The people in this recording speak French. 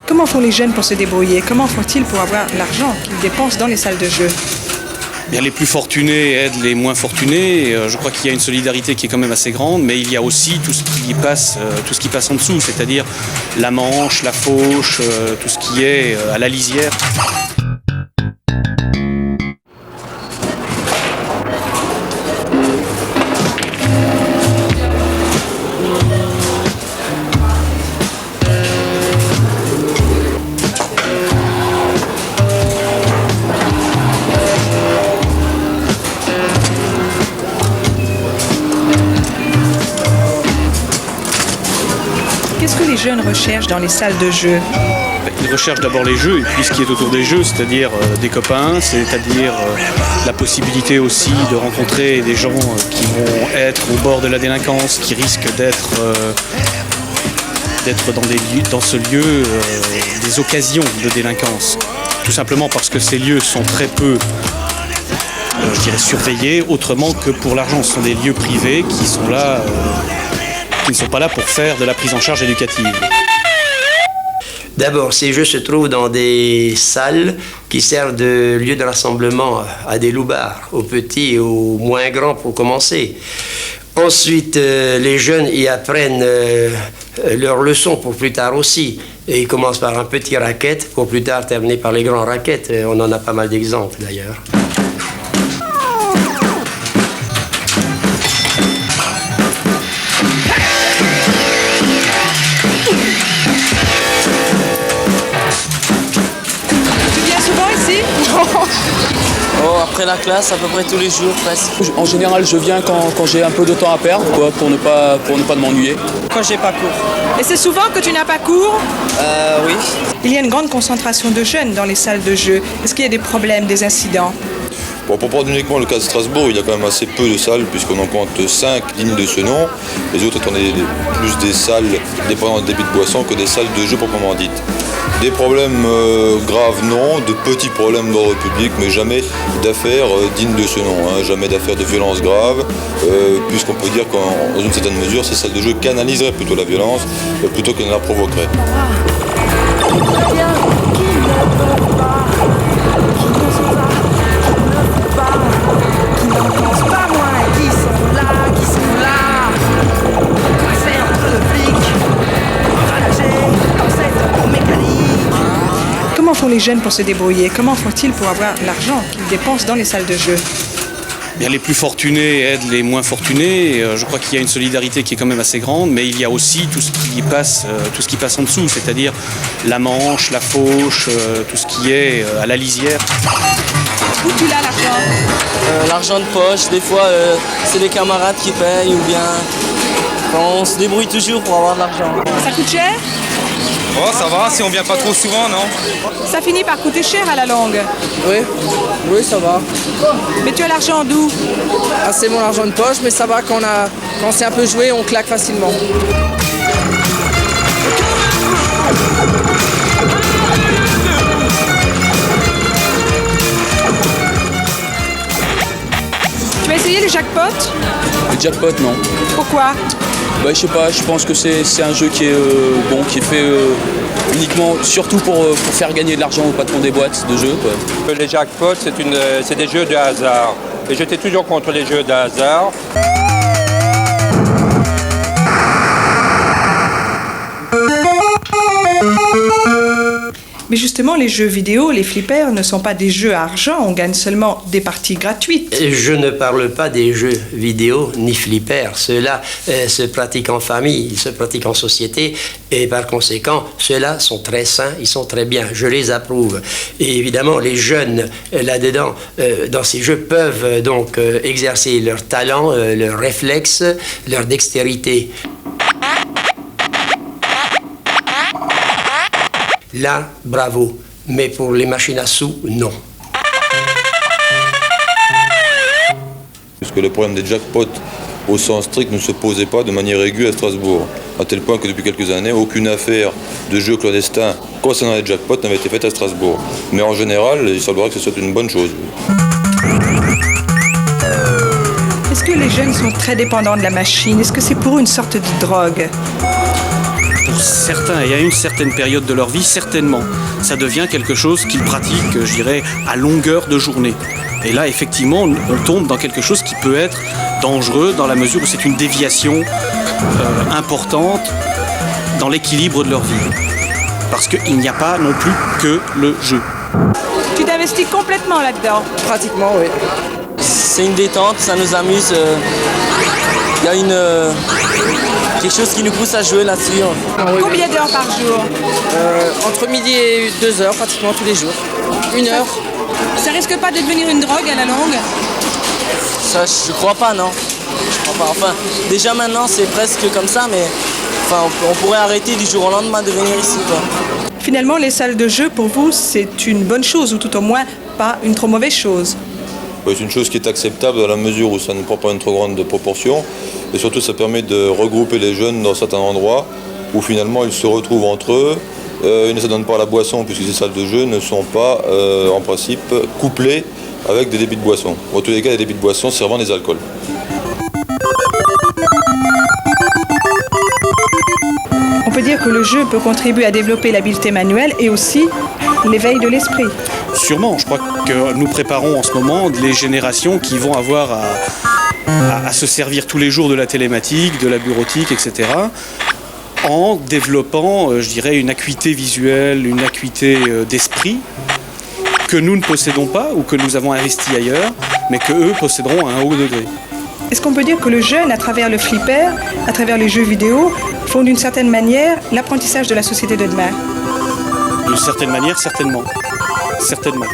Comment font les jeunes pour se débrouiller? Comment font-ils pour avoir l'argent qu'ils dépensent dans les salles de jeu? Bien, les plus fortunés aident les moins fortunés. Je crois qu'il y a une solidarité qui est quand même assez grande, mais il y a aussi tout ce qui passe en dessous, c'est-à-dire la manche, la fauche, tout ce qui est à la lisière. Qu'est-ce que les jeunes recherchent dans les salles de jeu? Ils recherchent d'abord les jeux et puis ce qui est autour des jeux, c'est-à-dire des copains, c'est-à-dire la possibilité aussi de rencontrer des gens qui vont être au bord de la délinquance, qui risquent d'être dans ce lieu des occasions de délinquance. Tout simplement parce que ces lieux sont très peu je dirais surveillés, autrement que pour l'argent. Ce sont des lieux privés qui sont là, qui ne sont pas là pour faire de la prise en charge éducative. D'abord, ces jeux se trouvent dans des salles qui servent de lieu de rassemblement à des loupards, aux petits et aux moins grands pour commencer. Ensuite, les jeunes y apprennent leurs leçons pour plus tard aussi. Et ils commencent par un petit racket pour plus tard terminer par les grands rackets. On en a pas mal d'exemples d'ailleurs. Oh, après la classe, à peu près tous les jours presque. En général, je viens quand j'ai un peu de temps à perdre, quoi, pour ne pas m'ennuyer. Quand j'ai pas cours. Et c'est souvent que tu n'as pas cours? Oui. Il y a une grande concentration de jeunes dans les salles de jeu. Est-ce qu'il y a des problèmes, des incidents? Bon, pour prendre uniquement le cas de Strasbourg, il y a quand même assez peu de salles puisqu'on en compte 5 dignes de ce nom. Les autres étant plus des salles dépendant des débits de boissons que des salles de jeu proprement dites. Des problèmes graves, non, de petits problèmes d'ordre public, mais jamais d'affaires dignes de ce nom, hein, jamais d'affaires de violence grave, puisqu'on peut dire qu'en dans une certaine mesure, ces salles de jeu canaliseraient plutôt la violence plutôt qu'elles ne la provoqueraient. Comment font les jeunes pour se débrouiller? Comment font-ils pour avoir l'argent qu'ils dépensent dans les salles de jeu? Bien, les plus fortunés aident les moins fortunés. Je crois qu'il y a une solidarité qui est quand même assez grande, mais il y a aussi tout ce qui passe en dessous, c'est-à-dire la manche, la fauche, tout ce qui est à la lisière. Où tu l'as l'argent? L'argent de poche, des fois c'est les camarades qui payent ou bien on se débrouille toujours pour avoir de l'argent. Ça coûte cher? Oh, ça va, si on vient pas trop souvent, non? Ça finit par coûter cher à la longue. Oui, ça va. Mais tu as l'argent d'où? Ah, c'est mon argent de poche, mais ça va, quand on sait un peu jouer, on claque facilement. Tu as essayé les jackpots? Le jackpot, non. Pourquoi? Je sais pas, je pense que c'est un jeu qui est qui est fait uniquement, surtout pour faire gagner de l'argent au patron des boîtes de jeux, quoi. Les jackpots, c'est des jeux de hasard. Et j'étais toujours contre les jeux de hasard. Mais justement, les jeux vidéo, les flippers, ne sont pas des jeux à argent, on gagne seulement des parties gratuites. Je ne parle pas des jeux vidéo ni flippers. Ceux-là se pratiquent en famille, ils se pratiquent en société et par conséquent, ceux-là sont très sains, ils sont très bien, je les approuve. Et évidemment, les jeunes là-dedans, dans ces jeux, peuvent donc exercer leur talent, leur réflexe, leur dextérité. Là, bravo. Mais pour les machines à sous, non. Parce que le problème des jackpots au sens strict ne se posait pas de manière aiguë à Strasbourg. À tel point que depuis quelques années, aucune affaire de jeu clandestin concernant les jackpots n'avait été faite à Strasbourg. Mais en général, il semblerait que ce soit une bonne chose. Est-ce que les jeunes sont très dépendants de la machine? Est-ce que c'est pour eux une sorte de drogue? pour certains et à une certaine période de leur vie, certainement, ça devient quelque chose qu'ils pratiquent, je dirais, à longueur de journée. Et là, effectivement, on tombe dans quelque chose qui peut être dangereux dans la mesure où c'est une déviation importante dans l'équilibre de leur vie. Parce qu'il n'y a pas non plus que le jeu. Tu t'investis complètement là-dedans? Pratiquement, oui. C'est une détente, ça nous amuse. Il y a quelque chose qui nous pousse à jouer là-dessus. Combien d'heures par jour? Entre midi et 2 heures, pratiquement tous les jours. 1 heure. Ça risque pas de devenir une drogue à la longue? Ça, je crois pas, non. Je crois pas. Enfin, déjà maintenant, c'est presque comme ça, mais enfin, on pourrait arrêter du jour au lendemain de venir ici, quoi. Finalement, les salles de jeu, pour vous, c'est une bonne chose, ou tout au moins pas une trop mauvaise chose? Oui, c'est une chose qui est acceptable dans la mesure où ça ne prend pas une trop grande proportion. Et surtout, ça permet de regrouper les jeunes dans certains endroits où finalement ils se retrouvent entre eux. Ils ne se donnent pas la boisson puisque ces salles de jeu ne sont pas, en principe, couplées avec des débits de boissons. En tous les cas, des débits de boissons servant des alcools. On peut dire que le jeu peut contribuer à développer l'habileté manuelle et aussi l'éveil de l'esprit. Sûrement, je crois que nous préparons en ce moment les générations qui vont avoir à se servir tous les jours de la télématique, de la bureautique, etc., en développant, je dirais, une acuité visuelle, une acuité d'esprit que nous ne possédons pas ou que nous avons investi ailleurs, mais qu'eux posséderont à un haut degré. Est-ce qu'on peut dire que le jeune, à travers le flipper, à travers les jeux vidéo, font d'une certaine manière l'apprentissage de la société de demain? D'une certaine manière, certainement. Certainement.